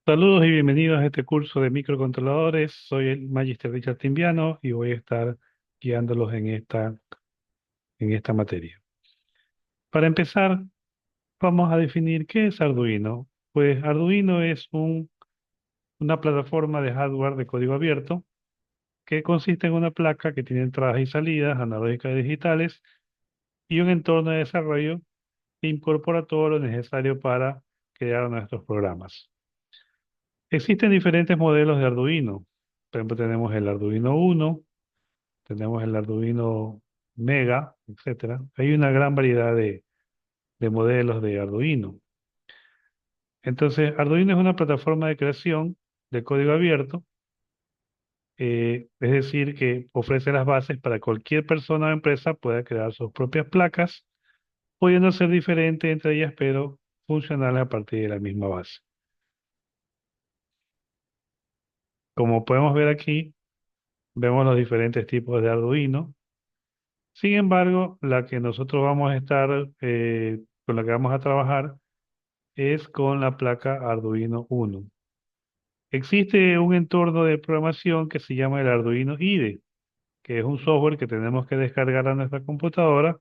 Saludos y bienvenidos a este curso de microcontroladores. Soy el Magister Richard Timbiano y voy a estar guiándolos en esta materia. Para empezar, vamos a definir qué es Arduino. Pues Arduino es una plataforma de hardware de código abierto que consiste en una placa que tiene entradas y salidas analógicas y digitales y un entorno de desarrollo que incorpora todo lo necesario para crear nuestros programas. Existen diferentes modelos de Arduino. Por ejemplo, tenemos el Arduino Uno, tenemos el Arduino Mega, etcétera. Hay una gran variedad de modelos de Arduino. Entonces, Arduino es una plataforma de creación de código abierto, es decir, que ofrece las bases para que cualquier persona o empresa pueda crear sus propias placas, pudiendo ser diferentes entre ellas, pero funcionales a partir de la misma base. Como podemos ver aquí, vemos los diferentes tipos de Arduino. Sin embargo, la que nosotros vamos a estar, con la que vamos a trabajar es con la placa Arduino Uno. Existe un entorno de programación que se llama el Arduino IDE, que es un software que tenemos que descargar a nuestra computadora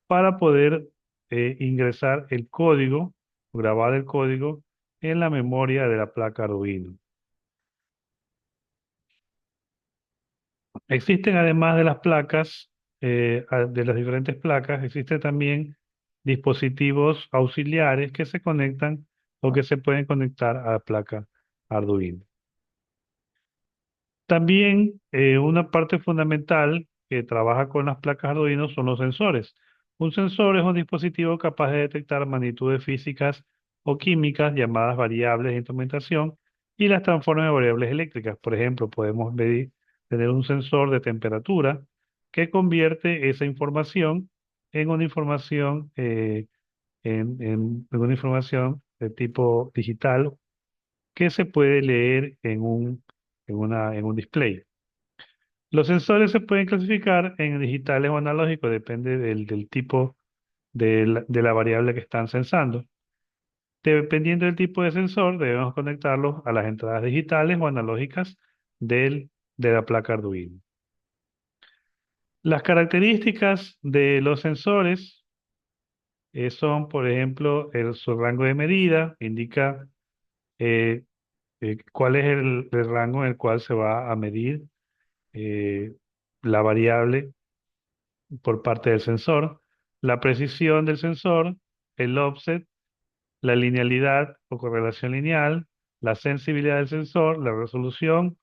para poder ingresar el código, grabar el código en la memoria de la placa Arduino. Existen además de las placas, de las diferentes placas, existen también dispositivos auxiliares que se conectan o que se pueden conectar a la placa Arduino. También una parte fundamental que trabaja con las placas Arduino son los sensores. Un sensor es un dispositivo capaz de detectar magnitudes físicas o químicas llamadas variables de instrumentación y las transforma en variables eléctricas. Por ejemplo, podemos tener un sensor de temperatura que convierte esa información en una información, en una información de tipo digital que se puede leer en un display. Los sensores se pueden clasificar en digitales o analógicos, depende del tipo de la variable que están sensando. Dependiendo del tipo de sensor, debemos conectarlos a las entradas digitales o analógicas de la placa Arduino. Las características de los sensores son, por ejemplo, su rango de medida, indica eh, cuál es el rango en el cual se va a medir eh, la variable por parte del sensor, la precisión del sensor, el offset, la linealidad o correlación lineal, la sensibilidad del sensor, la resolución,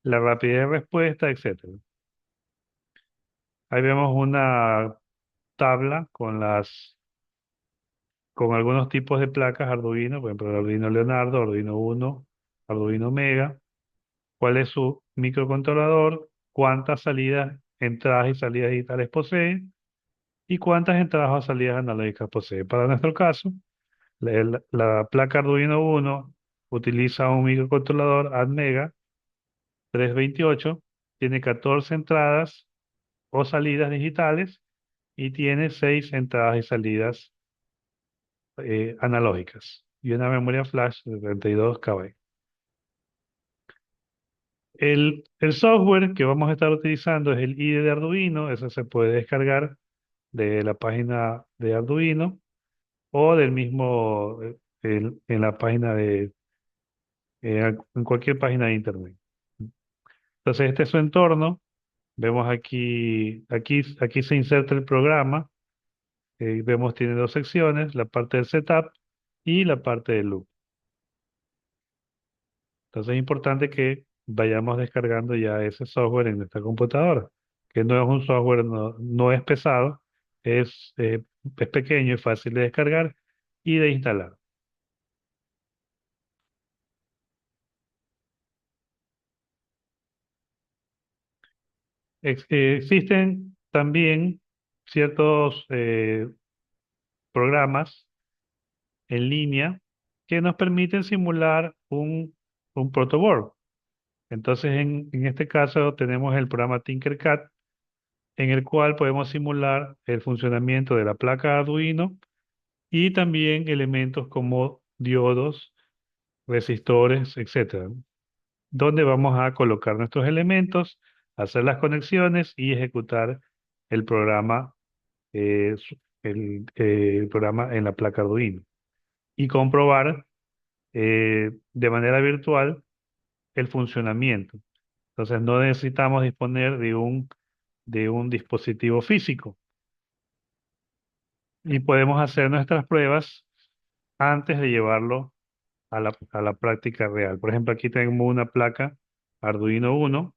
la rapidez de respuesta, etcétera. Ahí vemos una tabla con algunos tipos de placas Arduino, por ejemplo, el Arduino Leonardo, Arduino Uno, Arduino Mega, cuál es su microcontrolador, cuántas salidas, entradas y salidas digitales posee y cuántas entradas o salidas analógicas posee. Para nuestro caso, la placa Arduino Uno utiliza un microcontrolador ATmega 328, tiene 14 entradas o salidas digitales y tiene 6 entradas y salidas analógicas y una memoria flash de 32 KB. El software que vamos a estar utilizando es el IDE de Arduino, eso se puede descargar de la página de Arduino o del mismo, en la página en cualquier página de internet. Entonces, este es su entorno. Vemos aquí se inserta el programa. Vemos tiene dos secciones, la parte del setup y la parte del loop. Entonces, es importante que vayamos descargando ya ese software en nuestra computadora, que no es un software, no es pesado, es pequeño y fácil de descargar y de instalar. Existen también ciertos programas en línea que nos permiten simular un protoboard. Entonces, en este caso tenemos el programa Tinkercad, en el cual podemos simular el funcionamiento de la placa Arduino y también elementos como diodos resistores, etcétera, donde vamos a colocar nuestros elementos, hacer las conexiones y ejecutar el programa, el programa en la placa Arduino y comprobar de manera virtual el funcionamiento. Entonces no necesitamos disponer de un dispositivo físico y podemos hacer nuestras pruebas antes de llevarlo a la práctica real. Por ejemplo, aquí tenemos una placa Arduino Uno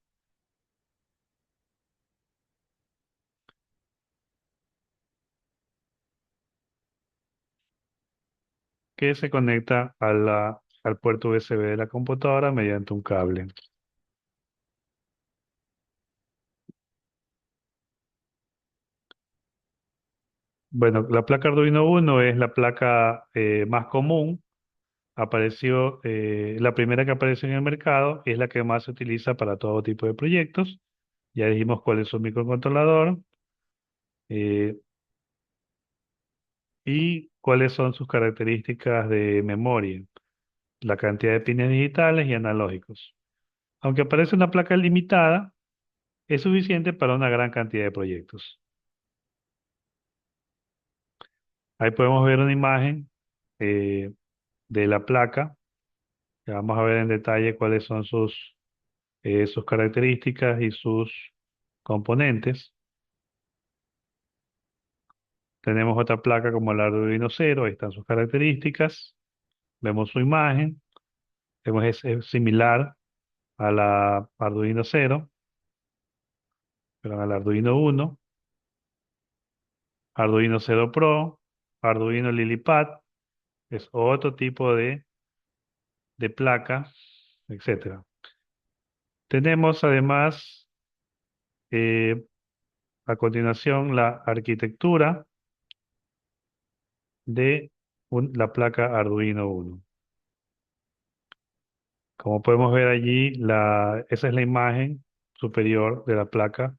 que se conecta a al puerto USB de la computadora mediante un cable. Bueno, la placa Arduino Uno es la placa más común. Apareció, la primera que apareció en el mercado, es la que más se utiliza para todo tipo de proyectos. Ya dijimos cuál es su microcontrolador eh, y cuáles son sus características de memoria, la cantidad de pines digitales y analógicos. Aunque parece una placa limitada, es suficiente para una gran cantidad de proyectos. Ahí podemos ver una imagen eh, de la placa. Ya vamos a ver en detalle cuáles son sus características y sus componentes. Tenemos otra placa como el Arduino Cero, ahí están sus características. Vemos su imagen, vemos es similar a la Arduino Cero, pero al Arduino Uno, Arduino Cero Pro, Arduino LilyPad, es otro tipo de placa, etcétera. Tenemos además eh, a continuación la arquitectura de la placa Arduino Uno. Como podemos ver allí, esa es la imagen superior de la placa.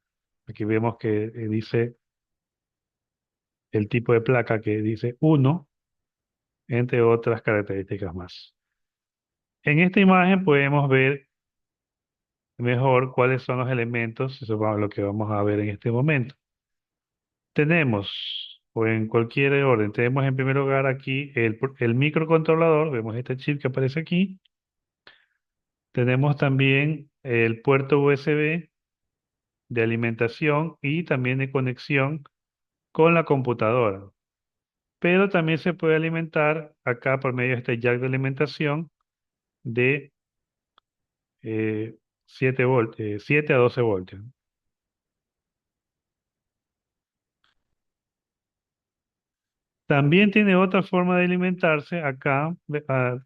Aquí vemos que dice el tipo de placa que dice uno, entre otras características más. En esta imagen podemos ver mejor cuáles son los elementos, eso es lo que vamos a ver en este momento. Tenemos, o en cualquier orden, tenemos en primer lugar aquí el microcontrolador, vemos este chip que aparece aquí. Tenemos también el puerto USB de alimentación y también de conexión con la computadora. Pero también se puede alimentar acá por medio de este jack de alimentación de 7 a 12 voltios. También tiene otra forma de alimentarse. Acá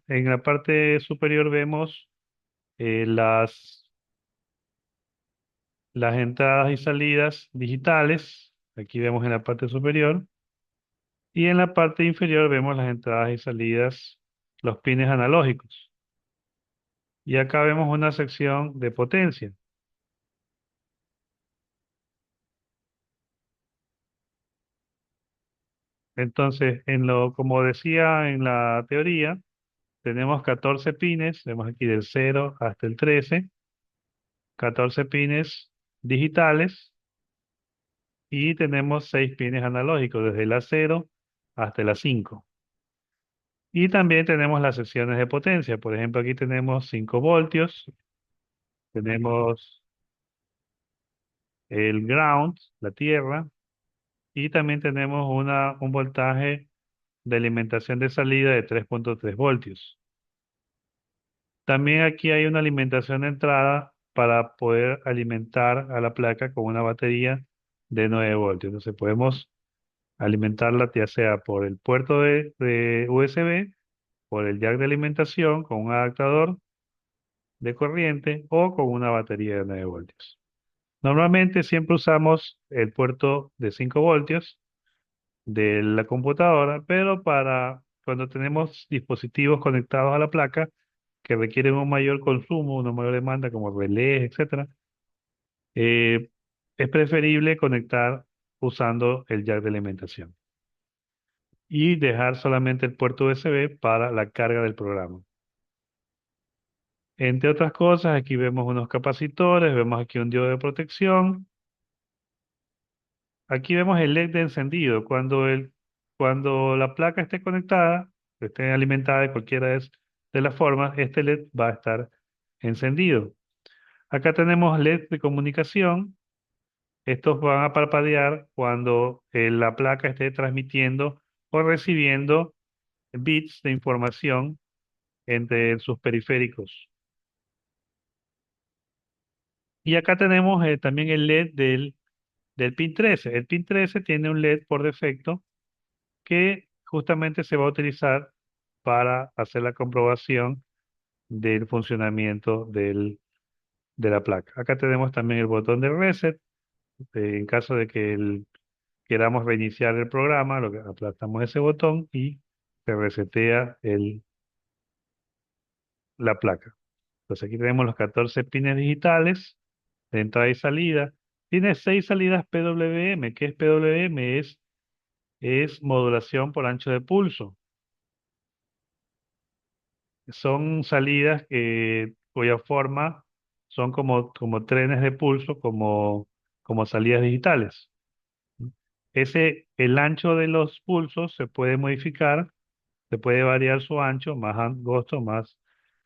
en la parte superior vemos eh, las, las entradas y salidas digitales. Aquí vemos en la parte superior. Y en la parte inferior vemos las entradas y salidas, los pines analógicos. Y acá vemos una sección de potencia. Entonces, como decía en la teoría, tenemos 14 pines, vemos aquí del 0 hasta el 13, 14 pines digitales y tenemos 6 pines analógicos, desde la 0 hasta la 5. Y también tenemos las secciones de potencia. Por ejemplo, aquí tenemos 5 voltios, tenemos el ground, la tierra, y también tenemos un voltaje de alimentación de salida de 3,3 voltios. También aquí hay una alimentación de entrada para poder alimentar a la placa con una batería de 9 voltios. Entonces podemos alimentarla ya sea por el puerto de USB, por el jack de alimentación con un adaptador de corriente o con una batería de 9 voltios. Normalmente siempre usamos el puerto de 5 voltios de la computadora, pero para cuando tenemos dispositivos conectados a la placa que requieren un mayor consumo, una mayor demanda como relés, etcétera, eh, es preferible conectar usando el jack de alimentación y dejar solamente el puerto USB para la carga del programa. Entre otras cosas, aquí vemos unos capacitores, vemos aquí un diodo de protección. Aquí vemos el LED de encendido. Cuando la placa esté conectada, esté alimentada de cualquiera de las formas, este LED va a estar encendido. Acá tenemos LED de comunicación. Estos van a parpadear cuando la placa esté transmitiendo o recibiendo bits de información entre sus periféricos. Y acá tenemos también el LED del pin 13. El pin 13 tiene un LED por defecto que justamente se va a utilizar para hacer la comprobación del funcionamiento de la placa. Acá tenemos también el botón de reset. En caso de que queramos reiniciar el programa, lo que aplastamos ese botón y se resetea la placa. Entonces aquí tenemos los 14 pines digitales de entrada y salida. Tiene 6 salidas PWM. ¿Qué es PWM? Es modulación por ancho de pulso. Son salidas cuya forma son como trenes de pulso, como salidas digitales. El ancho de los pulsos se puede modificar, se puede variar su ancho, más angosto,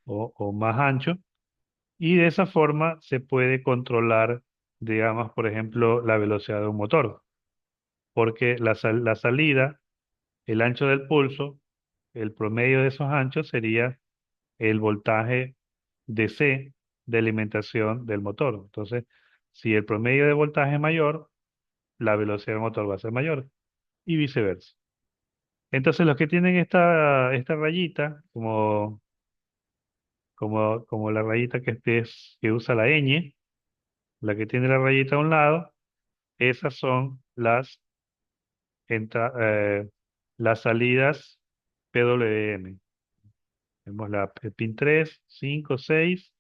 o más ancho, y de esa forma se puede controlar, digamos, por ejemplo, la velocidad de un motor, porque la salida, el ancho del pulso, el promedio de esos anchos sería el voltaje DC de alimentación del motor. Entonces, si el promedio de voltaje es mayor, la velocidad del motor va a ser mayor y viceversa. Entonces, los que tienen esta rayita, como la rayita que usa la ñ, la que tiene la rayita a un lado, esas son entra- eh, las salidas PWM. Tenemos el pin 3, 5, 6,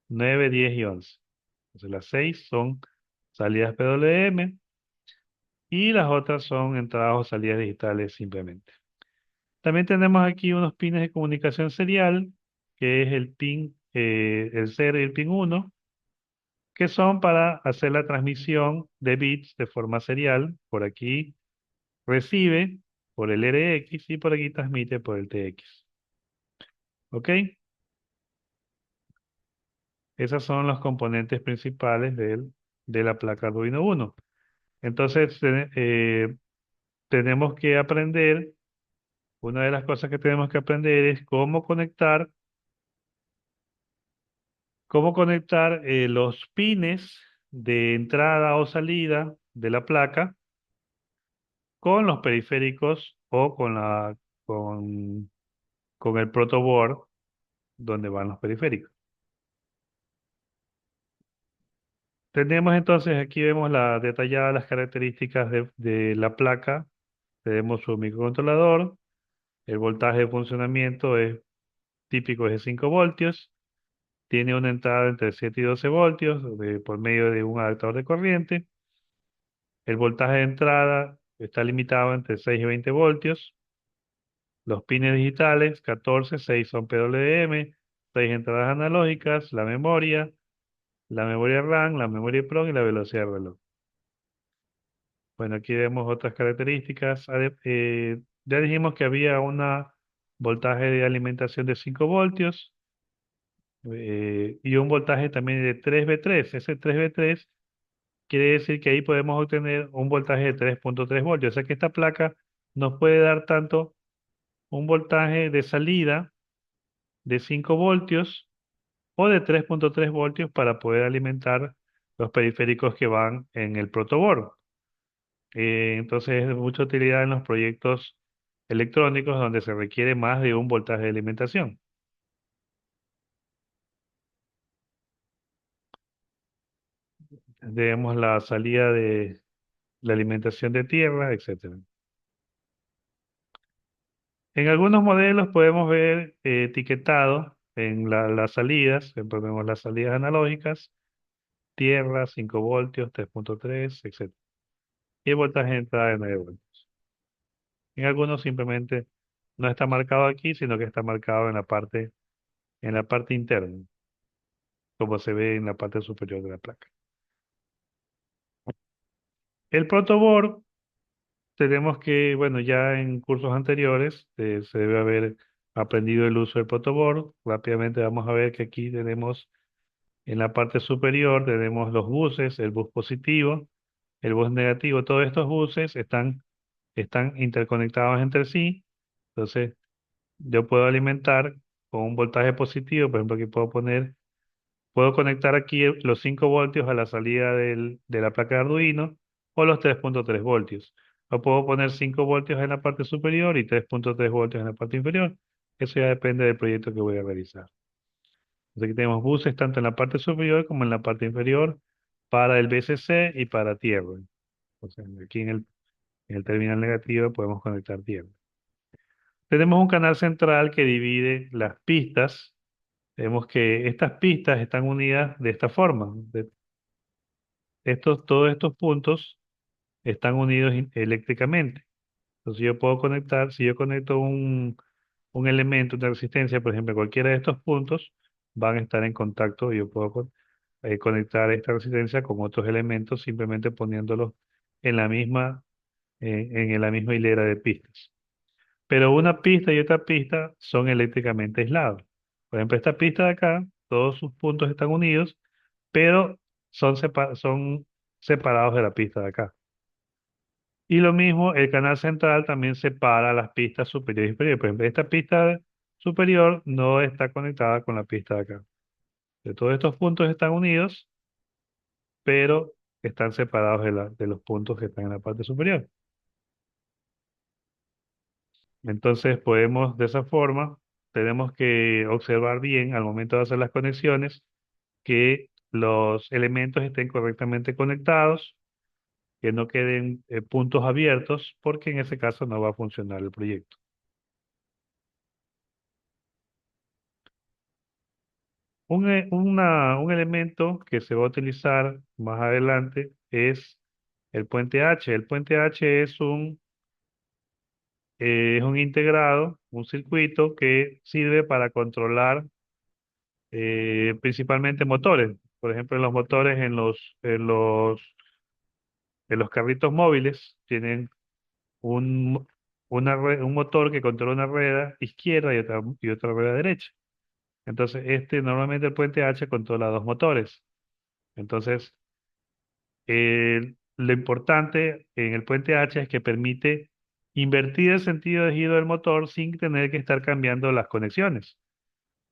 9, 10 y 11. Entonces las 6 son salidas PWM y las otras son entradas o salidas digitales simplemente. También tenemos aquí unos pines de comunicación serial, que es el 0 y el pin 1, que son para hacer la transmisión de bits de forma serial. Por aquí recibe por el RX y por aquí transmite por el TX. ¿Ok? Esos son los componentes principales de la placa Arduino Uno. Entonces, tenemos que aprender, una de las cosas que tenemos que aprender es cómo conectar los pines de entrada o salida de la placa con los periféricos o con, con el protoboard donde van los periféricos. Tenemos entonces, aquí vemos detalladas las características de la placa. Tenemos su microcontrolador. El voltaje de funcionamiento es típico, es de 5 voltios. Tiene una entrada entre 7 y 12 voltios por medio de un adaptador de corriente. El voltaje de entrada está limitado entre 6 y 20 voltios. Los pines digitales, 14, 6 son PWM, 6 entradas analógicas, la memoria RAM, la memoria EEPROM y la velocidad del reloj. Bueno, aquí vemos otras características. Ya dijimos que había una voltaje de alimentación de 5 voltios y un voltaje también de 3V3. Ese 3V3 quiere decir que ahí podemos obtener un voltaje de 3.3 voltios. O sea que esta placa nos puede dar tanto un voltaje de salida de 5 voltios o de 3.3 voltios para poder alimentar los periféricos que van en el protoboard. Entonces es de mucha utilidad en los proyectos electrónicos donde se requiere más de un voltaje de alimentación. Tenemos la salida de la alimentación de tierra, etcétera. En algunos modelos podemos ver etiquetado en las salidas, ponemos las salidas analógicas, tierra, 5 voltios, 3.3, etcétera. Y el voltaje de entrada de 9 voltios. En algunos simplemente no está marcado aquí, sino que está marcado en la parte interna. como se ve en la parte superior de la placa. El protoboard, tenemos que, bueno, ya en cursos anteriores se debe haber aprendido el uso del protoboard. Rápidamente vamos a ver que aquí tenemos en la parte superior, tenemos los buses, el bus positivo, el bus negativo. Todos estos buses están interconectados entre sí. Entonces, yo puedo alimentar con un voltaje positivo, por ejemplo, aquí puedo conectar aquí los 5 voltios a la salida de la placa de Arduino o los 3.3 voltios. O puedo poner 5 voltios en la parte superior y 3.3 voltios en la parte inferior. Eso ya depende del proyecto que voy a realizar. Entonces aquí tenemos buses tanto en la parte superior como en la parte inferior para el VCC y para tierra. O sea, aquí en el terminal negativo podemos conectar tierra. Tenemos un canal central que divide las pistas. Vemos que estas pistas están unidas de esta forma. Todos estos puntos están unidos eléctricamente. Entonces yo puedo conectar, si yo conecto un elemento, una resistencia, por ejemplo, cualquiera de estos puntos van a estar en contacto y yo puedo conectar esta resistencia con otros elementos simplemente poniéndolos en la misma hilera de pistas. Pero una pista y otra pista son eléctricamente aislados. Por ejemplo, esta pista de acá, todos sus puntos están unidos, pero son separados de la pista de acá. Y lo mismo, el canal central también separa las pistas superior y inferior. Por ejemplo, esta pista superior no está conectada con la pista de acá. De todos estos puntos están unidos, pero están separados de los puntos que están en la parte superior. Entonces podemos, de esa forma, tenemos que observar bien al momento de hacer las conexiones que los elementos estén correctamente conectados, que no queden puntos abiertos, porque en ese caso no va a funcionar el proyecto. Un elemento que se va a utilizar más adelante es el puente H. El puente H es un integrado, un circuito que sirve para controlar principalmente motores. Por ejemplo, los motores en los carritos móviles tienen un, un motor que controla una rueda izquierda y otra rueda derecha. Entonces, normalmente el puente H controla dos motores. Entonces, lo importante en el puente H es que permite invertir el sentido de giro del motor sin tener que estar cambiando las conexiones.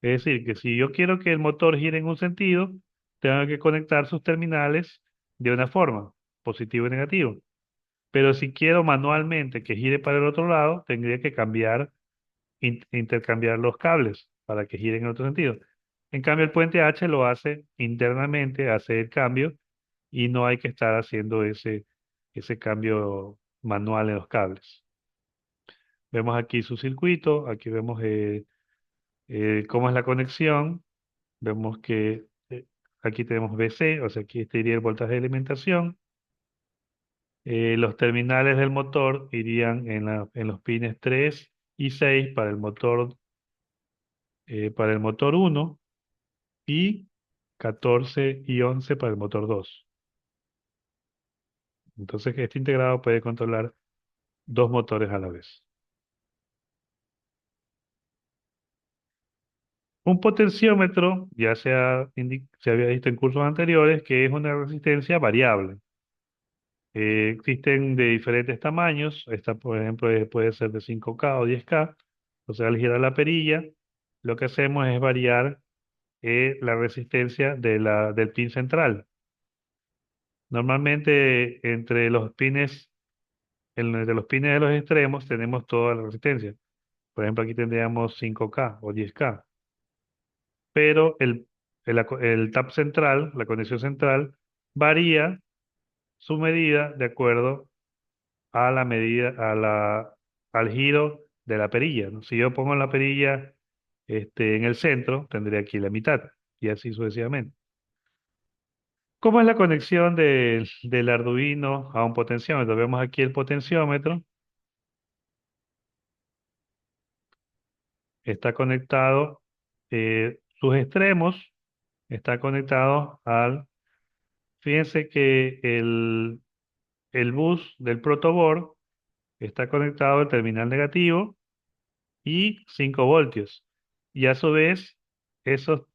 Es decir, que si yo quiero que el motor gire en un sentido, tengo que conectar sus terminales de una forma, positivo y negativo. Pero si quiero manualmente que gire para el otro lado, tendría que intercambiar los cables para que giren en otro sentido. En cambio, el puente H lo hace internamente, hace el cambio y no hay que estar haciendo ese cambio manual en los cables. Vemos aquí su circuito, aquí vemos cómo es la conexión, vemos que aquí tenemos BC, o sea, aquí este iría el voltaje de alimentación. Los terminales del motor irían en los pines 3 y 6 para el motor 1 y 14 y 11 para el motor 2. Entonces, este integrado puede controlar dos motores a la vez. Un potenciómetro, se había visto en cursos anteriores, que es una resistencia variable. Existen de diferentes tamaños. Esta, por ejemplo, puede ser de 5K o 10K. O sea, al girar la perilla, lo que hacemos es variar la resistencia del pin central. Normalmente, entre los pines de los extremos, tenemos toda la resistencia. Por ejemplo, aquí tendríamos 5K o 10K. Pero el tap central, la conexión central, varía su medida de acuerdo a la medida, al giro de la perilla, ¿no? Si yo pongo la perilla en el centro, tendría aquí la mitad, y así sucesivamente. ¿Cómo es la conexión del Arduino a un potenciómetro? Vemos aquí el potenciómetro, está conectado, sus extremos. está conectado fíjense que el bus del protoboard está conectado al terminal negativo y 5 voltios. Y a su vez, esos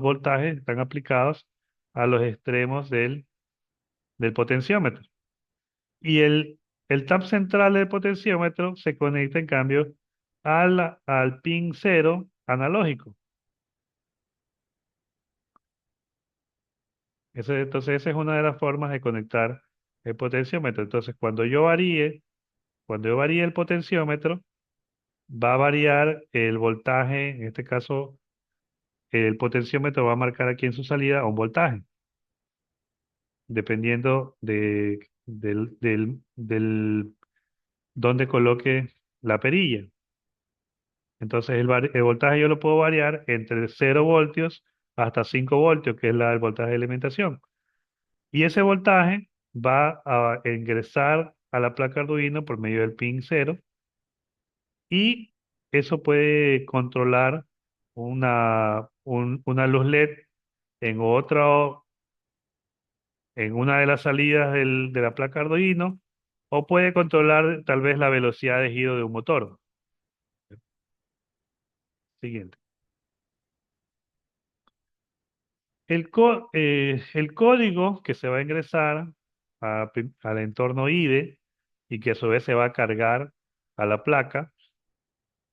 voltajes están aplicados a los extremos del potenciómetro. Y el tap central del potenciómetro se conecta, en cambio, al pin cero analógico. Entonces, esa es una de las formas de conectar el potenciómetro. Entonces, cuando yo varíe el potenciómetro, va a variar el voltaje. En este caso, el potenciómetro va a marcar aquí en su salida un voltaje, dependiendo del dónde coloque la perilla. Entonces, el voltaje yo lo puedo variar entre 0 voltios hasta 5 voltios, que es el voltaje de alimentación. Y ese voltaje va a ingresar a la placa Arduino por medio del pin cero, y eso puede controlar una luz LED en en una de las salidas de la placa Arduino, o puede controlar tal vez la velocidad de giro de un motor. Siguiente. El código que se va a ingresar al entorno IDE y que a su vez se va a cargar a la placa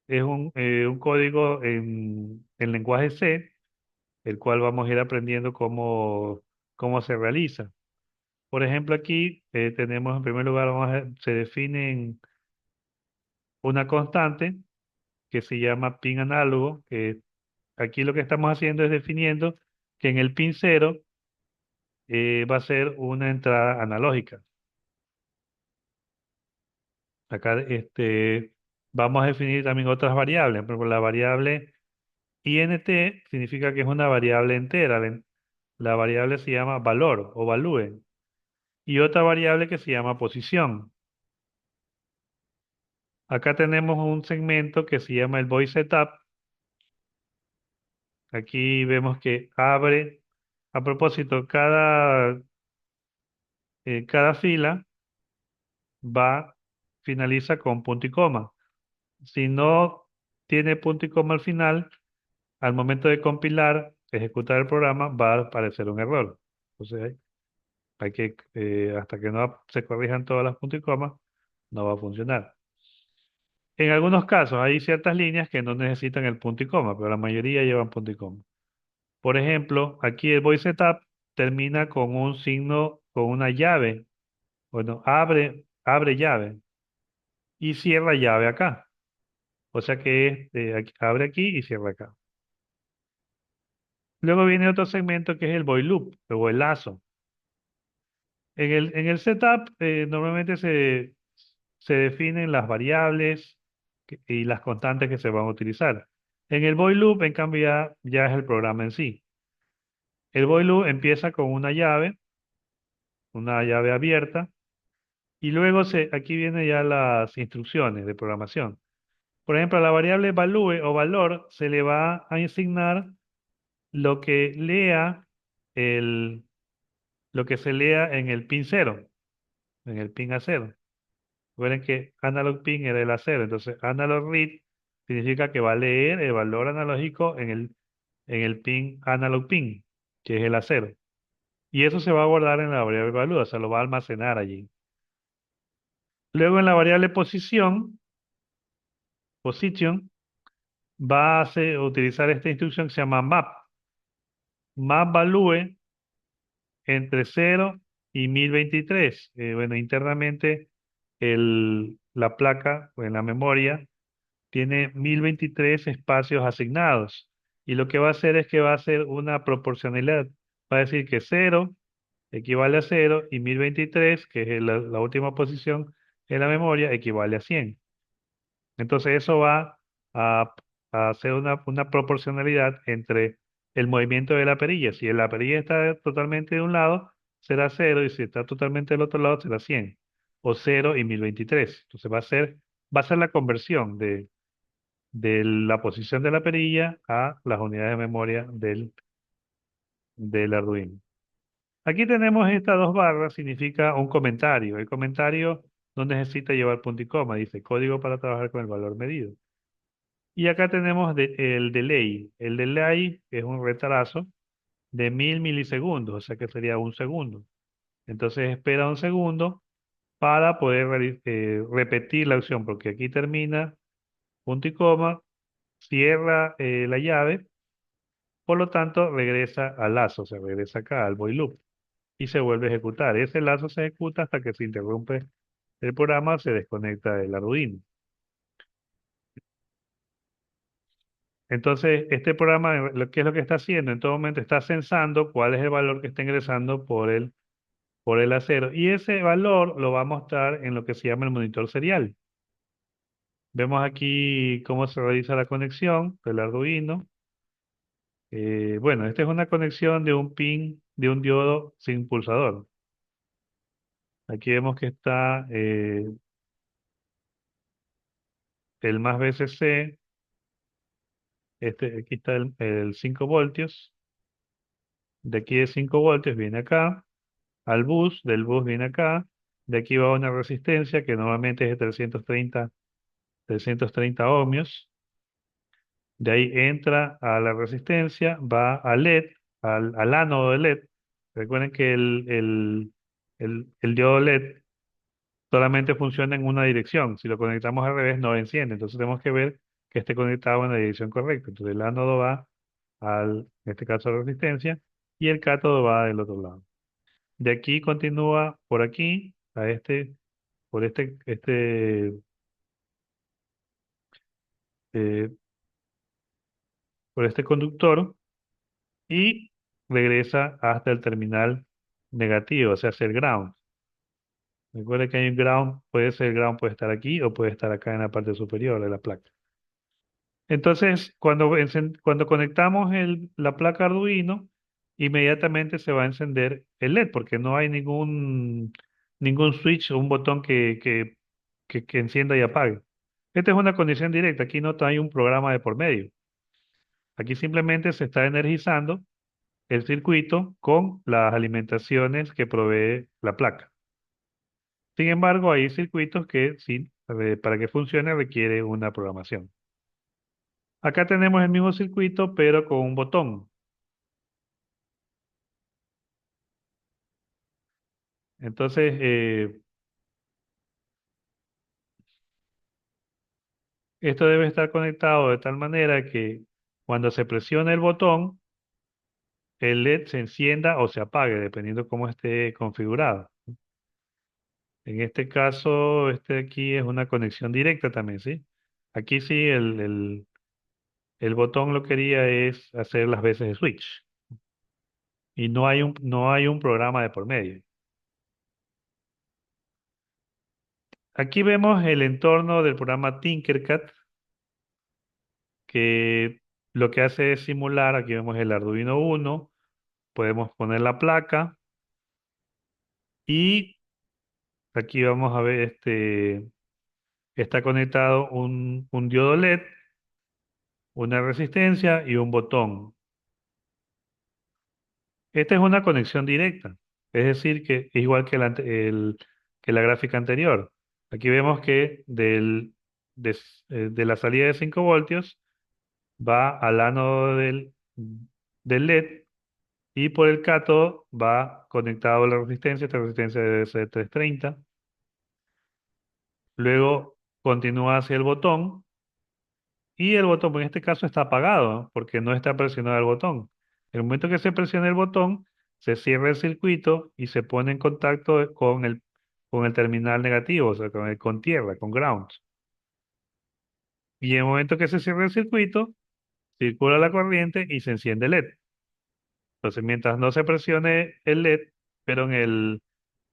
es un código en lenguaje C, el cual vamos a ir aprendiendo cómo se realiza. Por ejemplo, aquí tenemos en primer lugar, se define una constante que se llama pin análogo, que aquí lo que estamos haciendo es definiendo que en el pin cero va a ser una entrada analógica. Acá vamos a definir también otras variables. Por ejemplo, la variable int significa que es una variable entera. La variable se llama valor o value. Y otra variable que se llama posición. Acá tenemos un segmento que se llama el void setup. Aquí vemos que abre, a propósito, cada fila finaliza con punto y coma. Si no tiene punto y coma al final, al momento de compilar, ejecutar el programa, va a aparecer un error. Entonces, hasta que no se corrijan todas las puntos y comas, no va a funcionar. En algunos casos hay ciertas líneas que no necesitan el punto y coma, pero la mayoría llevan punto y coma. Por ejemplo, aquí el void setup termina con un signo, con una llave. Bueno, abre llave y cierra llave acá. O sea que abre aquí y cierra acá. Luego viene otro segmento que es el void loop o el lazo. En el setup normalmente se definen las variables y las constantes que se van a utilizar. En el void loop, en cambio, ya es el programa en sí. El void loop empieza con una llave abierta, y luego aquí vienen ya las instrucciones de programación. Por ejemplo, a la variable value o valor se le va a asignar lo que lea el, lo que se lea en el pin cero, en el pin A0. Recuerden que analog pin era el A0, entonces analog read significa que va a leer el valor analógico en el pin analog pin, que es el A0. Y eso se va a guardar en la variable value, o sea, lo va a almacenar allí. Luego en la variable position, utilizar esta instrucción que se llama map value entre 0 y 1023. Bueno, internamente la placa o en la memoria tiene 1023 espacios asignados. Y lo que va a hacer es que va a hacer una proporcionalidad. Va a decir que 0 equivale a 0 y 1023, que es la última posición en la memoria, equivale a 100. Entonces eso va a, a hacer una proporcionalidad entre el movimiento de la perilla. Si la perilla está totalmente de un lado, será 0, y si está totalmente del otro lado, será 100. O 0 y 1023. Entonces va a ser la conversión de la posición de la perilla a las unidades de memoria del Arduino. Aquí tenemos estas dos barras, significa un comentario. El comentario no necesita llevar punto y coma, dice código para trabajar con el valor medido. Y acá tenemos el delay. El delay es un retraso de 1000 milisegundos, o sea que sería un segundo. Entonces espera un segundo para poder repetir la acción, porque aquí termina punto y coma, cierra la llave, por lo tanto regresa al lazo, se regresa acá al void loop y se vuelve a ejecutar. Ese lazo se ejecuta hasta que se interrumpe el programa, se desconecta el Arduino. Entonces, este programa, ¿qué es lo que está haciendo? En todo momento está censando cuál es el valor que está ingresando por el acero. Y ese valor lo va a mostrar en lo que se llama el monitor serial. Vemos aquí cómo se realiza la conexión del Arduino. Bueno, esta es una conexión de un pin de un diodo sin pulsador. Aquí vemos que está el más VCC, aquí está el 5 voltios. De aquí de 5 voltios viene acá, al bus, del bus viene acá. De aquí va una resistencia que normalmente es de 330 ohmios. De ahí entra a la resistencia, va al LED, al ánodo de LED. Recuerden que el diodo LED solamente funciona en una dirección. Si lo conectamos al revés, no enciende. Entonces tenemos que ver que esté conectado en la dirección correcta. Entonces el ánodo va en este caso, a resistencia, y el cátodo va del otro lado. De aquí continúa por aquí, por eh, por este conductor, y regresa hasta el terminal negativo, o sea, hacia el ground. Recuerda que hay un ground, puede ser el ground, puede estar aquí o puede estar acá en la parte superior de la placa. Entonces, cuando conectamos la placa Arduino, inmediatamente se va a encender el LED, porque no hay ningún switch o un botón que encienda y apague. Esta es una condición directa, aquí no hay un programa de por medio. Aquí simplemente se está energizando el circuito con las alimentaciones que provee la placa. Sin embargo, hay circuitos que sí, para que funcione requiere una programación. Acá tenemos el mismo circuito, pero con un botón. Entonces, esto debe estar conectado de tal manera que cuando se presione el botón, el LED se encienda o se apague, dependiendo cómo esté configurado. En este caso, este aquí es una conexión directa también, ¿sí? Aquí sí, el botón lo quería es hacer las veces de switch y no hay un programa de por medio. Aquí vemos el entorno del programa Tinkercad, que lo que hace es simular, aquí vemos el Arduino Uno, podemos poner la placa y aquí vamos a ver, está conectado un diodo LED, una resistencia y un botón. Esta es una conexión directa, es decir, que es igual que la gráfica anterior. Aquí vemos que de la salida de 5 voltios va al ánodo del LED y por el cátodo va conectado a la resistencia. Esta resistencia debe ser 330. Luego continúa hacia el botón y el botón en este caso está apagado, ¿no? Porque no está presionado el botón. En el momento que se presiona el botón, se cierra el circuito y se pone en contacto con el terminal negativo, o sea, con tierra, con ground. Y en el momento que se cierra el circuito, circula la corriente y se enciende el LED. Entonces, mientras no se presione el LED, pero en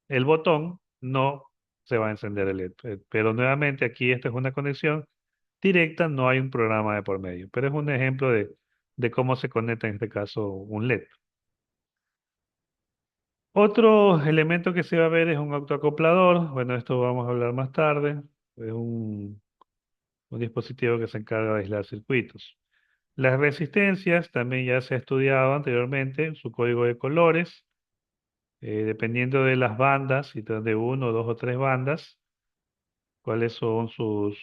el botón, no se va a encender el LED. Pero nuevamente aquí esta es una conexión directa, no hay un programa de por medio, pero es un ejemplo de cómo se conecta en este caso un LED. Otro elemento que se va a ver es un autoacoplador. Bueno, esto vamos a hablar más tarde. Es un dispositivo que se encarga de aislar circuitos. Las resistencias también ya se ha estudiado anteriormente, su código de colores, dependiendo de las bandas, si de uno, dos o tres bandas, cuáles son su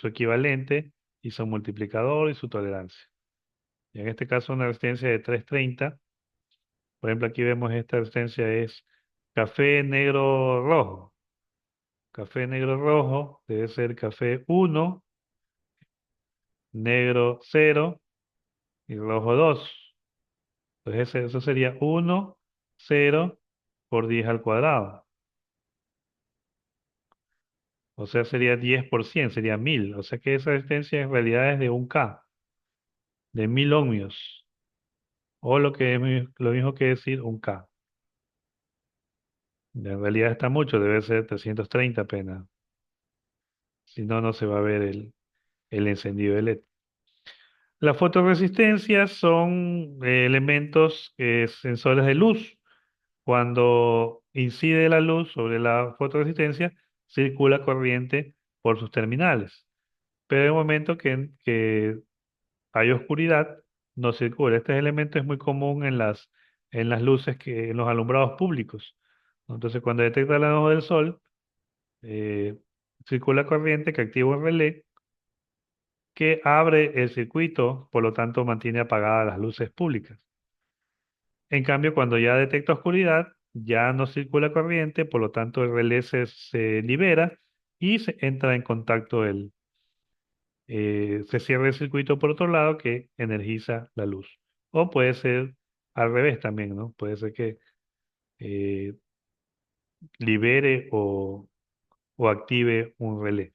equivalente y su multiplicador y su tolerancia. Y en este caso una resistencia de 330. Por ejemplo, aquí vemos esta resistencia es café negro rojo. Café negro rojo debe ser café 1, negro 0 y rojo 2. Entonces eso sería 1, 0 por 10 al cuadrado. O sea, sería 10%, sería 1000. O sea que esa resistencia en realidad es de 1K, de 1000 ohmios. O lo que es lo mismo que decir 1K. En realidad está mucho, debe ser 330 apenas. Si no, no se va a ver el encendido de LED. Las fotorresistencias son elementos sensores de luz. Cuando incide la luz sobre la fotorresistencia, circula corriente por sus terminales. Pero en el momento que hay oscuridad, no circula. Este elemento es muy común en las luces, en los alumbrados públicos. Entonces, cuando detecta la luz del sol, eh, circula corriente que activa un relé que abre el circuito, por lo tanto mantiene apagadas las luces públicas. En cambio, cuando ya detecta oscuridad, ya no circula corriente, por lo tanto el relé se libera y se entra en contacto se cierra el circuito por otro lado que energiza la luz. O puede ser al revés también, ¿no? Puede ser que eh, libere o active un relé.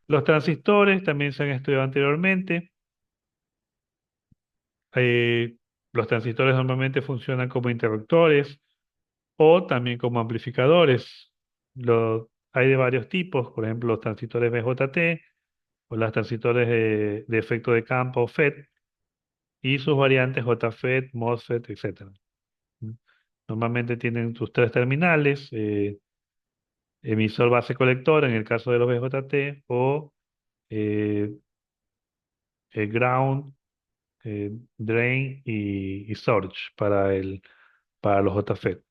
Los transistores también se han estudiado anteriormente. Eh, los transistores normalmente funcionan como interruptores o también como amplificadores. Hay de varios tipos, por ejemplo, los transistores BJT o los transistores de efecto de campo FET y sus variantes JFET, MOSFET, etcétera. ¿Mm? Normalmente tienen sus tres terminales, emisor base colector en el caso de los BJT o eh, ground, drain y surge para los JFET.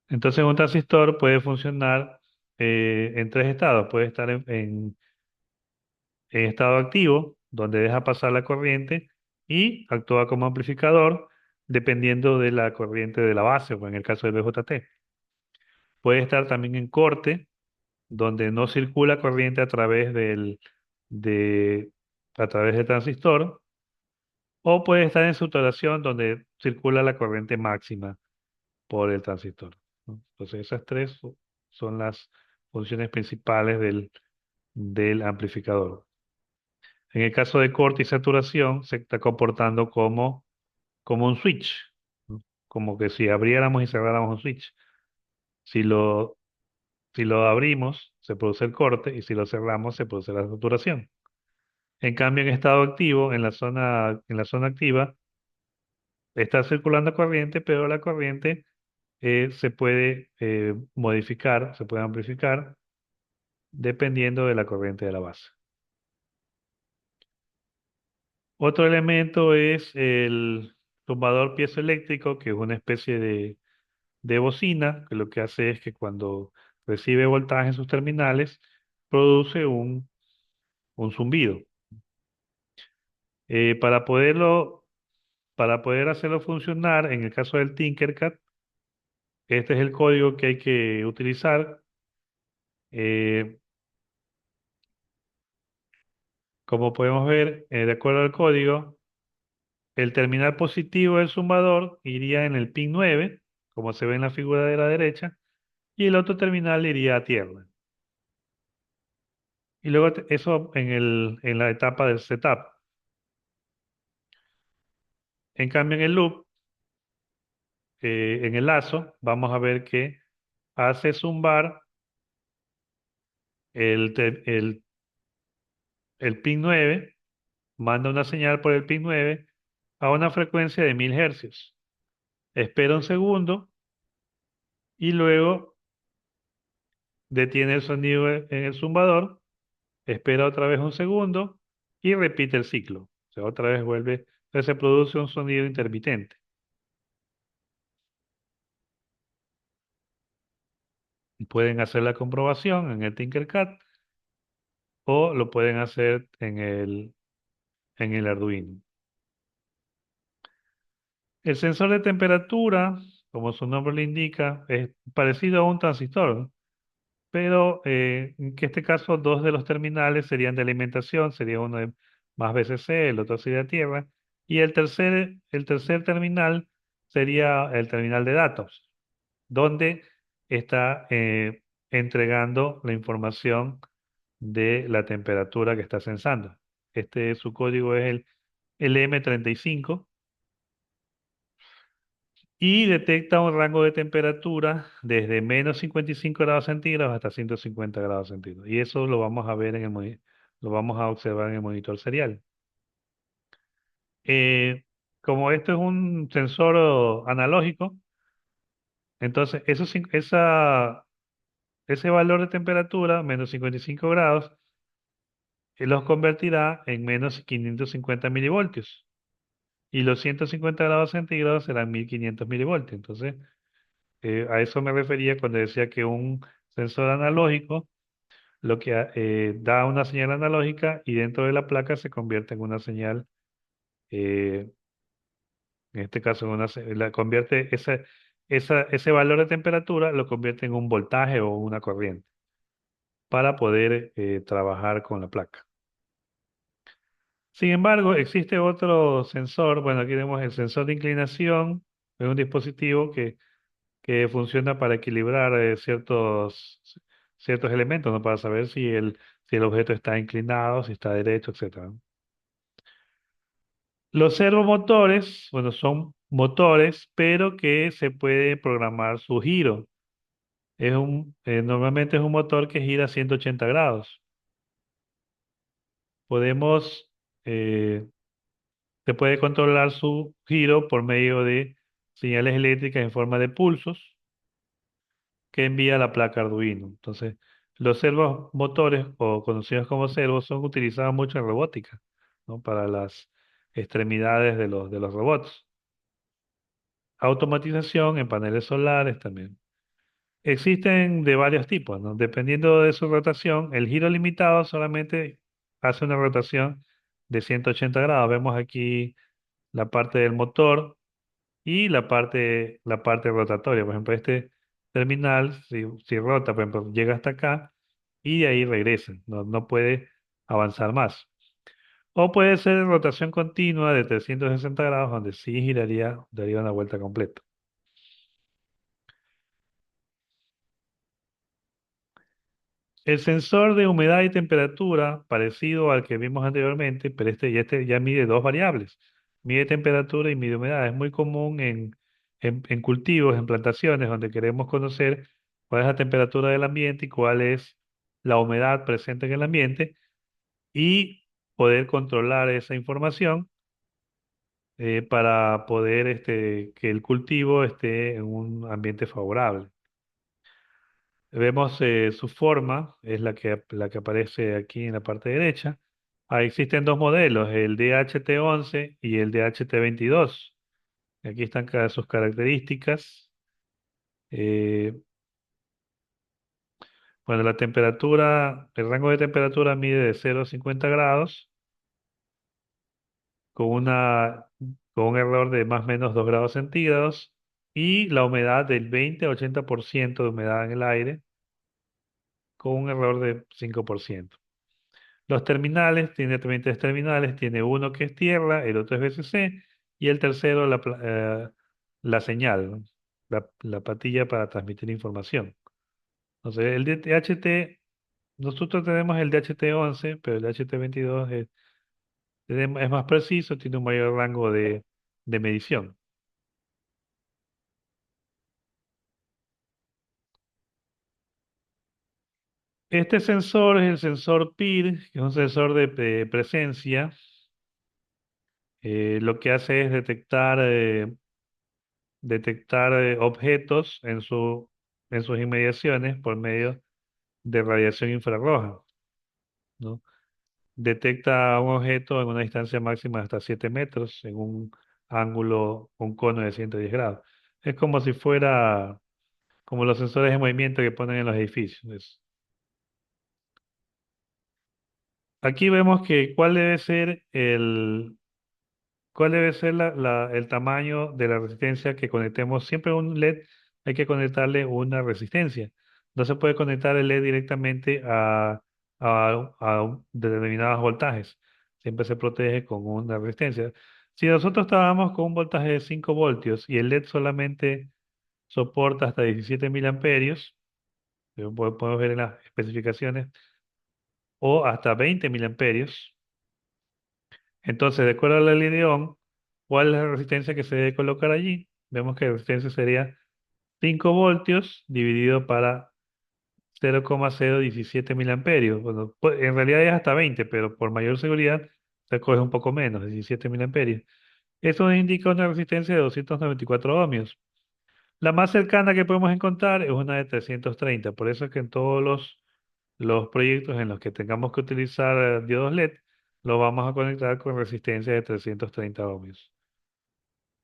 Entonces un transistor puede funcionar en tres estados. Puede estar en estado activo, donde deja pasar la corriente y actúa como amplificador dependiendo de la corriente de la base, o en el caso del BJT. Puede estar también en corte, donde no circula corriente de, a través del transistor, o puede estar en saturación, donde circula la corriente máxima por el transistor, ¿no? Entonces, esas tres son las funciones principales del amplificador. En el caso de corte y saturación, se está comportando como un switch, ¿no? Como que si abriéramos y cerráramos un switch. Si lo, si lo abrimos, se produce el corte y si lo cerramos, se produce la saturación. En cambio, en estado activo, en la zona activa, está circulando corriente, pero la corriente se puede modificar, se puede amplificar dependiendo de la corriente de la base. Otro elemento es el tumbador piezoeléctrico, que es una especie de bocina, que lo que hace es que cuando recibe voltaje en sus terminales, produce un zumbido. Eh, para poderlo, para poder hacerlo funcionar, en el caso del Tinkercad, este es el código que hay que utilizar. Eh, Como podemos ver, de acuerdo al código, el terminal positivo del zumbador iría en el pin 9, como se ve en la figura de la derecha, y el otro terminal iría a tierra. Y luego eso en la etapa del setup. En cambio, en el loop, en el lazo, vamos a ver que hace zumbar el pin 9, manda una señal por el pin 9 a una frecuencia de 1000 hercios. Espera un segundo y luego detiene el sonido en el zumbador espera otra vez un segundo y repite el ciclo. O sea, otra vez vuelve, entonces se produce un sonido intermitente. Pueden hacer la comprobación en el Tinkercad o lo pueden hacer en el Arduino. El sensor de temperatura, como su nombre le indica, es parecido a un transistor, ¿no? Pero en que este caso dos de los terminales serían de alimentación, sería uno de más VCC, el otro sería tierra, y el tercer terminal sería el terminal de datos, donde está entregando la información de la temperatura que está sensando. Su código es el M35 y detecta un rango de temperatura desde menos 55 grados centígrados hasta 150 grados centígrados. Y eso lo vamos a ver lo vamos a observar en el monitor serial. Eh, Como esto es un sensor analógico, entonces ese valor de temperatura, menos 55 grados, los convertirá en menos 550 milivoltios. Y los 150 grados centígrados serán 1500 milivoltios. Entonces, a eso me refería cuando decía que un sensor analógico da una señal analógica y dentro de la placa se convierte en una señal, eh, en este caso, la convierte ese valor de temperatura lo convierte en un voltaje o una corriente para poder trabajar con la placa. Sin embargo, existe otro sensor, bueno, aquí tenemos el sensor de inclinación, es un dispositivo que funciona para equilibrar ciertos elementos, ¿no? Para saber si el objeto está inclinado, si está derecho, etcétera. Los servomotores, bueno, son motores, pero que se puede programar su giro. Normalmente es un motor que gira 180 grados. Podemos, eh, Se puede controlar su giro por medio de señales eléctricas en forma de pulsos que envía la placa Arduino. Entonces, los servomotores, o conocidos como servos, son utilizados mucho en robótica, ¿no? Para las extremidades de los robots. Automatización en paneles solares también. Existen de varios tipos, ¿no? Dependiendo de su rotación, el giro limitado solamente hace una rotación de 180 grados. Vemos aquí la parte del motor y la parte rotatoria. Por ejemplo, este terminal, si rota, por ejemplo, llega hasta acá y de ahí regresa, no puede avanzar más. O puede ser rotación continua de 360 grados, donde sí daría una vuelta completa. El sensor de humedad y temperatura, parecido al que vimos anteriormente, pero este ya mide dos variables. Mide temperatura y mide humedad. Es muy común en cultivos, en plantaciones, donde queremos conocer cuál es la temperatura del ambiente y cuál es la humedad presente en el ambiente y poder controlar esa información para poder que el cultivo esté en un ambiente favorable. Vemos su forma, es la que aparece aquí en la parte derecha. Ahí existen dos modelos, el DHT-11 y el DHT-22. Aquí están cada sus características. Eh, bueno, el rango de temperatura mide de 0 a 50 grados con con un error de más o menos 2 grados centígrados y la humedad del 20 a 80% de humedad en el aire con un error de 5%. Los terminales, tiene también tres terminales, tiene uno que es tierra, el otro es VCC y el tercero la señal, ¿no? La patilla para transmitir información. Entonces, el DHT, nosotros tenemos el DHT-11, pero el DHT-22 es más preciso, tiene un mayor rango de medición. Este sensor es el sensor PIR, que es un sensor de presencia. Lo que hace es detectar objetos en sus inmediaciones por medio de radiación infrarroja. ¿no? Detecta un objeto en una distancia máxima de hasta 7 metros en un ángulo, un cono de 110 grados. Es como si fuera como los sensores de movimiento que ponen en los edificios. Aquí vemos que cuál debe ser el tamaño de la resistencia que conectemos. Siempre a un LED hay que conectarle una resistencia. No se puede conectar el LED directamente a determinados voltajes. Siempre se protege con una resistencia. Si nosotros trabajamos con un voltaje de 5 voltios y el LED solamente soporta hasta 17 miliamperios, podemos ver en las especificaciones, o hasta 20 miliamperios. Entonces, de acuerdo a la ley de Ohm, ¿cuál es la resistencia que se debe colocar allí? Vemos que la resistencia sería 5 voltios dividido para 0,017 miliamperios. Bueno, pues, en realidad es hasta 20, pero por mayor seguridad se coge un poco menos, 17 miliamperios. Eso nos indica una resistencia de 294 ohmios. La más cercana que podemos encontrar es una de 330. Por eso es que en todos los proyectos en los que tengamos que utilizar diodos LED, lo vamos a conectar con resistencia de 330 ohmios.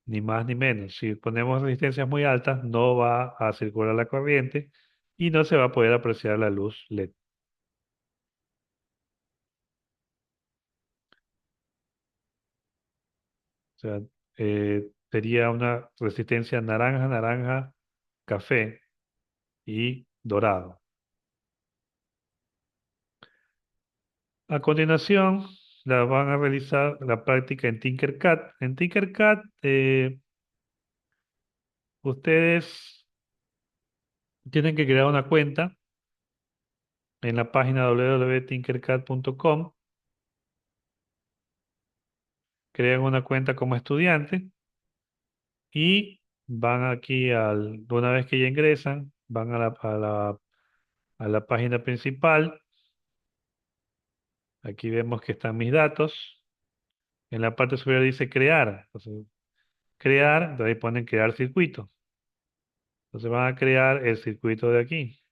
Ni más ni menos. Si ponemos resistencias muy altas, no va a circular la corriente y no se va a poder apreciar la luz LED. O sea, sería una resistencia naranja, naranja, café y dorado. A continuación, la van a realizar la práctica en Tinkercad. En Tinkercad, ustedes tienen que crear una cuenta en la página www.tinkercad.com. Crean una cuenta como estudiante y van aquí una vez que ya ingresan, van a la página principal. Aquí vemos que están mis datos. En la parte superior dice crear. Entonces, crear, de ahí ponen crear circuito. Entonces van a crear el circuito de aquí.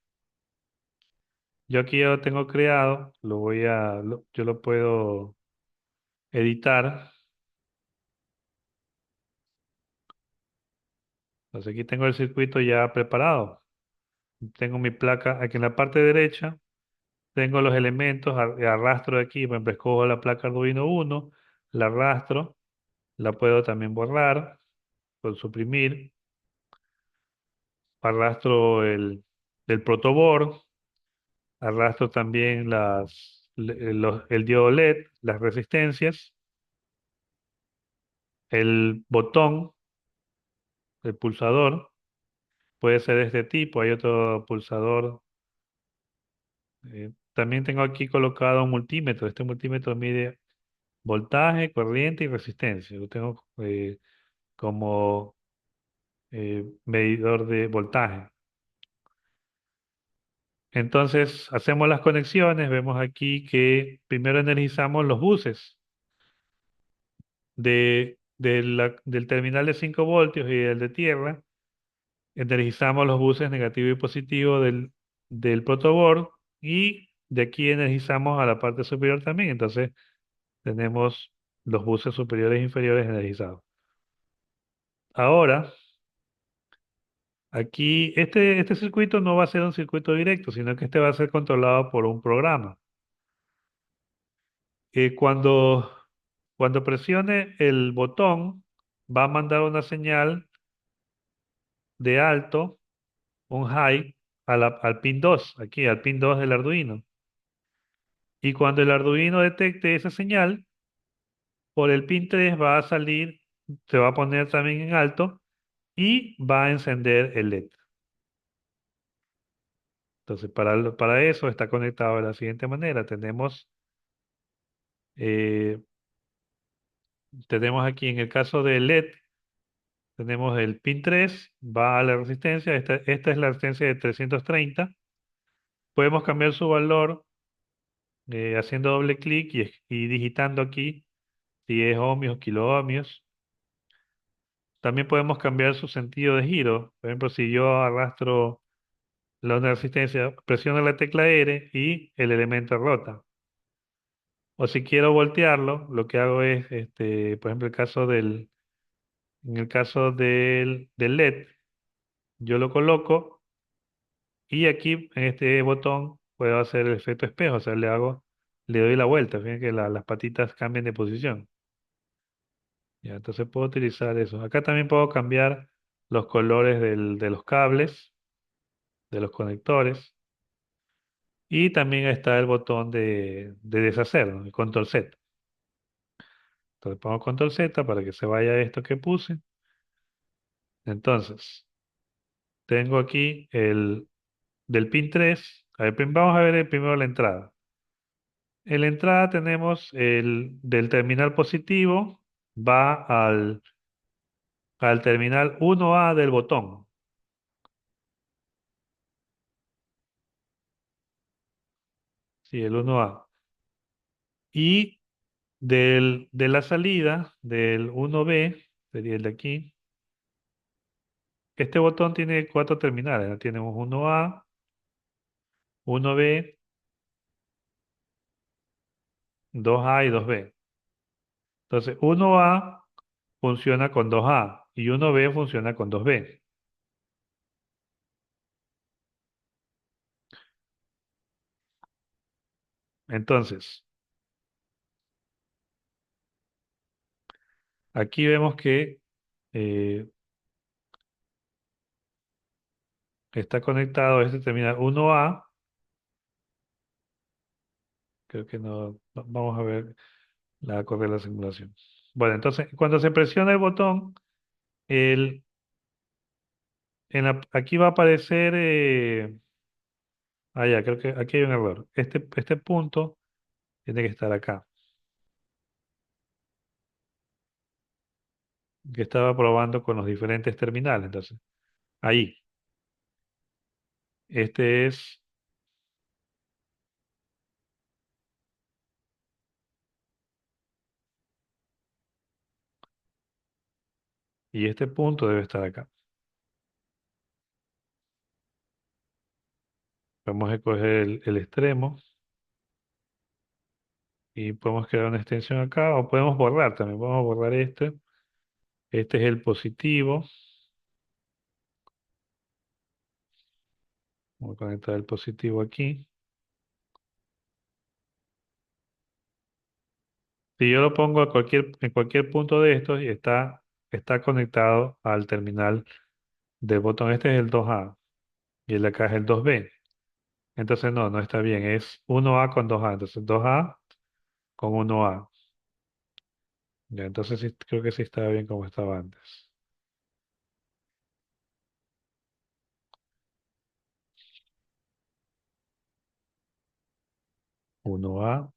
Yo aquí ya lo tengo creado, yo lo puedo editar. Entonces aquí tengo el circuito ya preparado. Tengo mi placa aquí en la parte derecha. Tengo los elementos, arrastro de aquí, por ejemplo, escojo la placa Arduino 1, la arrastro, la puedo también borrar, puedo suprimir, arrastro el protoboard, arrastro también el diodo LED, las resistencias, el botón, el pulsador, puede ser de este tipo, hay otro pulsador. También tengo aquí colocado un multímetro, este multímetro mide voltaje, corriente y resistencia. Lo tengo como medidor de voltaje. Entonces, hacemos las conexiones, vemos aquí que primero energizamos los buses del terminal de 5 voltios y el de tierra, energizamos los buses negativo y positivo del protoboard y de aquí energizamos a la parte superior también. Entonces, tenemos los buses superiores e inferiores energizados. Ahora, aquí, este circuito no va a ser un circuito directo, sino que este va a ser controlado por un programa. Cuando presione el botón, va a mandar una señal de alto, un high, al pin 2 aquí, al pin 2 del Arduino. Y cuando el Arduino detecte esa señal, por el pin 3 va a salir, se va a poner también en alto y va a encender el LED. Entonces, para eso está conectado de la siguiente manera. Eh, tenemos aquí en el caso del LED, tenemos el pin 3, va a la resistencia, esta es la resistencia de 330. Podemos cambiar su valor haciendo doble clic y digitando aquí si es ohmios o kiloohmios. También podemos cambiar su sentido de giro. Por ejemplo, si yo arrastro la onda de resistencia, presiono la tecla R y el elemento rota. O si quiero voltearlo, lo que hago es, por ejemplo, en el caso del LED, yo lo coloco y aquí en este botón puedo hacer el efecto espejo, o sea, le doy la vuelta, fíjense que las patitas cambian de posición. Ya, entonces puedo utilizar eso. Acá también puedo cambiar los colores de los cables, de los conectores. Y también está el botón de deshacer, ¿no? El control Z. Entonces pongo control Z para que se vaya esto que puse. Entonces, tengo aquí el del pin 3. A ver, vamos a ver primero la entrada. En la entrada tenemos el del terminal positivo, va al terminal 1A del botón. Sí, el 1A. Y de la salida del 1B, sería el de aquí. Este botón tiene cuatro terminales, ¿no? Tenemos 1A, 1B, 2A y 2B. Entonces, 1A funciona con 2A y 1B funciona con 2B. Entonces, aquí vemos que eh, está conectado este terminal 1A. Creo que no, vamos a ver la corre la simulación. Bueno, entonces, cuando se presiona el botón, el, aquí va a aparecer, ya, creo que aquí hay un error. Este punto tiene que estar acá, que estaba probando con los diferentes terminales. Entonces, ahí, este es, y este punto debe estar acá. Vamos a escoger el extremo y podemos crear una extensión acá o podemos borrar también. Vamos a borrar este. Este es el positivo. Vamos a conectar el positivo aquí. Si yo lo pongo en cualquier punto de estos y está conectado al terminal del botón. Este es el 2A y el de acá es el 2B. Entonces no está bien. Es 1A con 2A. Entonces 2A con 1A. Ya, entonces sí, creo que sí estaba bien como estaba antes. 1A,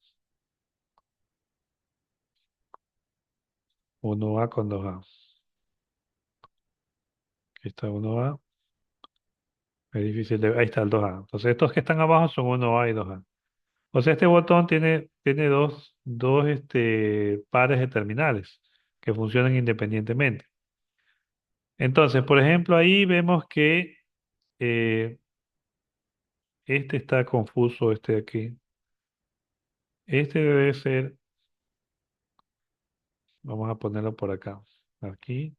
1A con 2A. Aquí está 1A. Es difícil de... Ahí está el 2A. Entonces estos que están abajo son 1A y 2A. O sea, este botón tiene dos pares de terminales que funcionan independientemente. Entonces, por ejemplo, ahí vemos que eh, este está confuso, este de aquí. Este debe ser, vamos a ponerlo por acá. Aquí,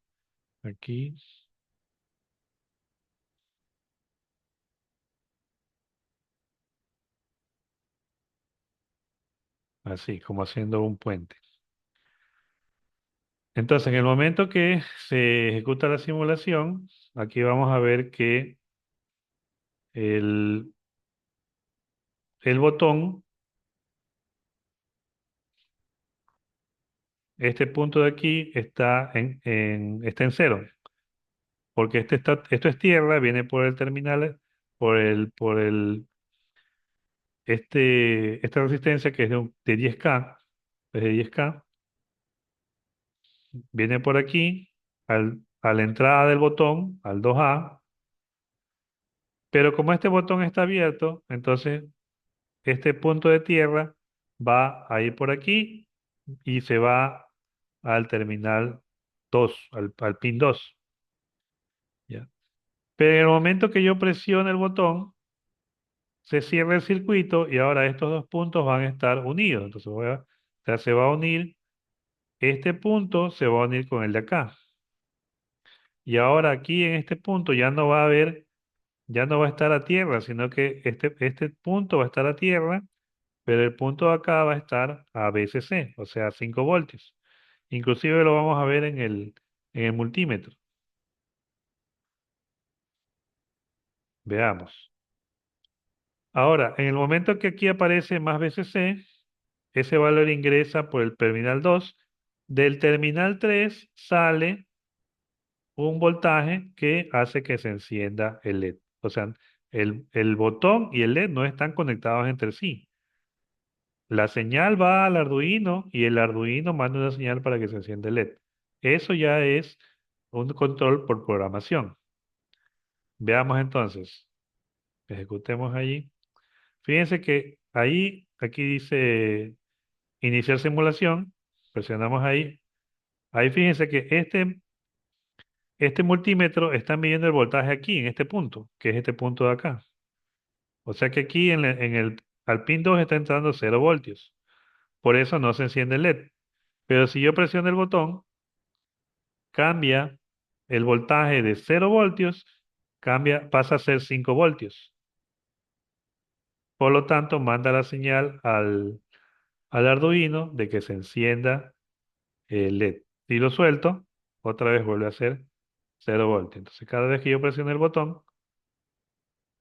aquí, así, como haciendo un puente. Entonces, en el momento que se ejecuta la simulación, aquí vamos a ver que el, el botón, este punto de aquí, está en cero, porque esto es tierra, viene por el terminal, esta resistencia que es de 10K, es de 10K, viene por aquí, a la entrada del botón, al 2A, pero como este botón está abierto, entonces este punto de tierra va a ir por aquí y se va al terminal 2, al pin 2. ¿Ya? Pero en el momento que yo presiono el botón, se cierra el circuito y ahora estos dos puntos van a estar unidos. Entonces O sea, se va a unir, este punto se va a unir con el de acá. Y ahora aquí en este punto ya no va a haber, ya no va a estar a tierra, sino que este punto va a estar a tierra, pero el punto de acá va a estar a VCC, o sea, 5 voltios. Inclusive lo vamos a ver en el multímetro. Veamos. Ahora, en el momento que aquí aparece más VCC, ese valor ingresa por el terminal 2. Del terminal 3 sale un voltaje que hace que se encienda el LED. O sea, el botón y el LED no están conectados entre sí. La señal va al Arduino y el Arduino manda una señal para que se encienda el LED. Eso ya es un control por programación. Veamos entonces. Ejecutemos allí. Fíjense que ahí, aquí dice iniciar simulación. Presionamos ahí. Ahí fíjense que este multímetro está midiendo el voltaje aquí, en este punto, que es este punto de acá. O sea que aquí al pin 2 está entrando 0 voltios. Por eso no se enciende el LED. Pero si yo presiono el botón, cambia el voltaje de 0 voltios, pasa a ser 5 voltios. Por lo tanto, manda la señal al Arduino de que se encienda el LED. Si lo suelto, otra vez vuelve a ser 0 voltios. Entonces, cada vez que yo presiono el botón,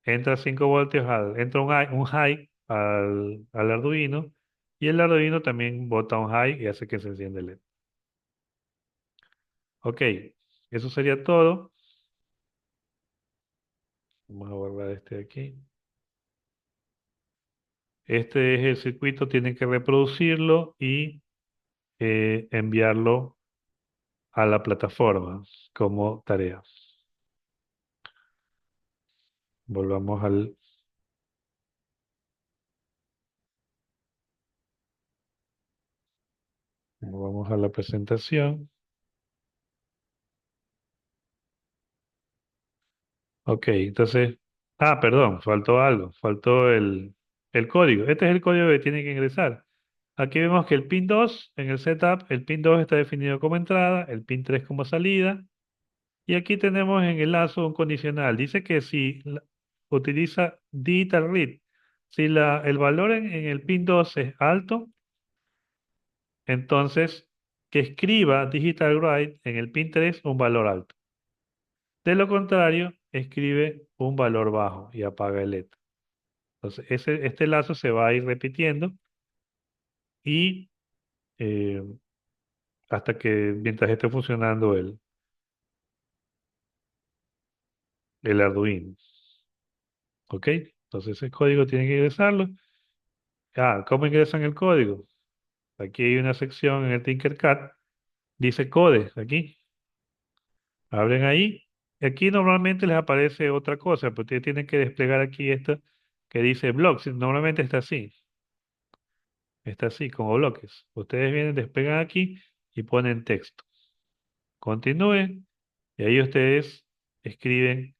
entra 5 voltios, entra un high al Arduino y el Arduino también bota un high y hace que se encienda el LED. Ok, eso sería todo. Vamos a guardar este de aquí. Este es el circuito, tienen que reproducirlo y enviarlo a la plataforma como tarea. Volvamos vamos a la presentación. Ok, entonces, perdón, faltó algo, faltó el código. Este es el código que tiene que ingresar. Aquí vemos que el pin 2 en el setup, el pin 2 está definido como entrada, el pin 3 como salida. Y aquí tenemos en el lazo un condicional. Dice que si utiliza digital read, si el valor en el pin 2 es alto, entonces que escriba digital write en el pin 3 un valor alto. De lo contrario, escribe un valor bajo y apaga el LED. Entonces, este lazo se va a ir repitiendo y eh, hasta que mientras esté funcionando el Arduino. ¿Ok? Entonces, ese código tiene que ingresarlo. ¿Cómo ingresan el código? Aquí hay una sección en el Tinkercad, dice code, aquí. Abren ahí. Aquí normalmente les aparece otra cosa, pero ustedes tienen que desplegar aquí esto que dice blocks. Normalmente está así, como bloques. Ustedes vienen, despegan aquí y ponen texto. Continúen y ahí ustedes escriben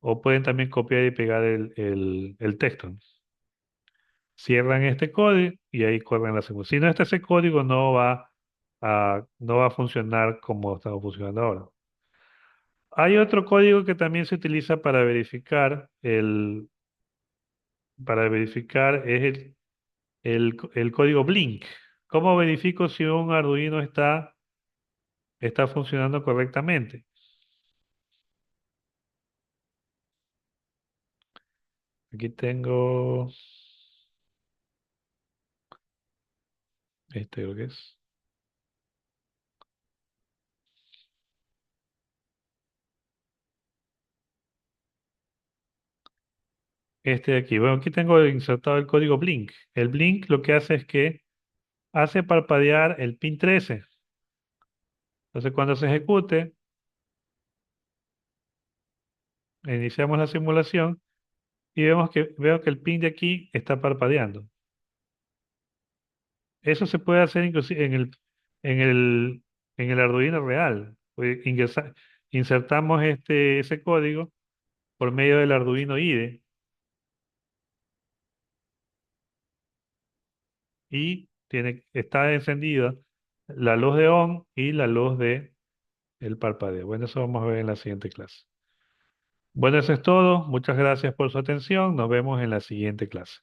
o pueden también copiar y pegar el texto. Cierran este código y ahí corren la segunda. Si no está ese código, no va a funcionar como estamos funcionando ahora. Hay otro código que también se utiliza para verificar es el código Blink. ¿Cómo verifico si un Arduino está funcionando correctamente? Aquí tengo, creo que es. Este de aquí. Bueno, aquí tengo insertado el código Blink. El Blink lo que hace es que hace parpadear el pin 13. Entonces, cuando se ejecute, iniciamos la simulación y veo que el pin de aquí está parpadeando. Eso se puede hacer inclusive en el, en el Arduino real. Insertamos ese código por medio del Arduino IDE y está encendida la luz de on y la luz de el parpadeo. Bueno, eso vamos a ver en la siguiente clase. Bueno, eso es todo. Muchas gracias por su atención. Nos vemos en la siguiente clase.